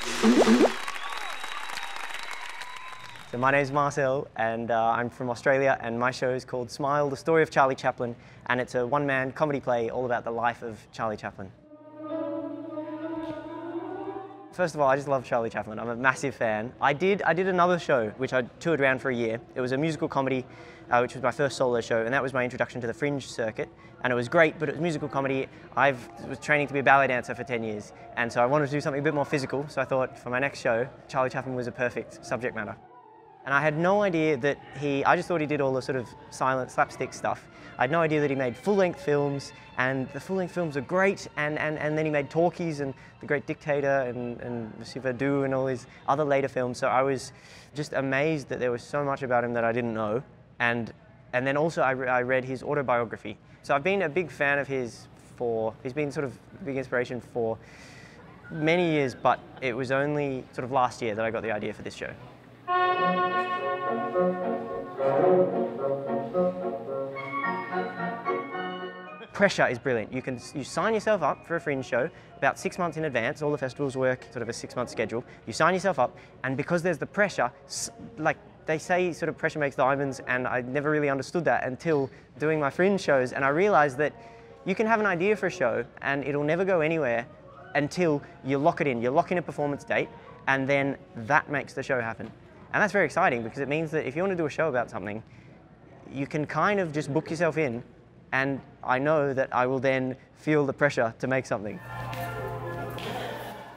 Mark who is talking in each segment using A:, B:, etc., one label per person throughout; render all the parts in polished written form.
A: So my name is Marcel, and I'm from Australia, and my show is called Smile, the Story of Charlie Chaplin, and it's a one-man comedy play all about the life of Charlie Chaplin. First of all, I just love Charlie Chaplin. I'm a massive fan. I did another show, which I toured around for a year. It was a musical comedy, which was my first solo show, and that was my introduction to the Fringe circuit. And it was great, but it was musical comedy. I was training to be a ballet dancer for 10 years, and so I wanted to do something a bit more physical, so I thought for my next show, Charlie Chaplin was a perfect subject matter. And I had no idea that I just thought he did all the sort of silent slapstick stuff. I had no idea that he made full-length films, and the full-length films are great, and then he made Talkies and The Great Dictator and Monsieur Verdoux and all these other later films. So I was just amazed that there was so much about him that I didn't know. And then also I read his autobiography. So I've been a big fan of his he's been sort of a big inspiration for many years, but it was only sort of last year that I got the idea for this show. Pressure is brilliant. You sign yourself up for a Fringe show about 6 months in advance. All the festivals work sort of a 6-month schedule. You sign yourself up, and because there's the pressure, like they say sort of pressure makes diamonds, and I never really understood that until doing my Fringe shows, and I realized that you can have an idea for a show and it'll never go anywhere until you lock it in. You lock in a performance date, and then that makes the show happen. And that's very exciting because it means that if you want to do a show about something, you can kind of just book yourself in, and I know that I will then feel the pressure to make something.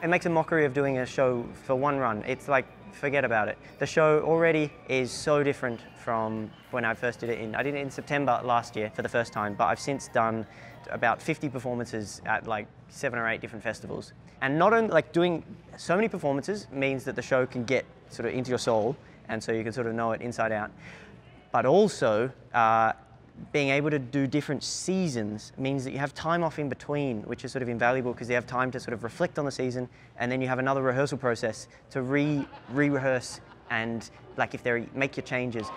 A: It makes a mockery of doing a show for one run. It's like, forget about it. The show already is so different from when I first did it I did it in September last year for the first time, but I've since done about 50 performances at like 7 or 8 different festivals. And not only, like, doing so many performances means that the show can get sort of into your soul, and so you can sort of know it inside out. But also, being able to do different seasons means that you have time off in between, which is sort of invaluable because you have time to sort of reflect on the season, and then you have another rehearsal process to re-rehearse and, like, if make your changes.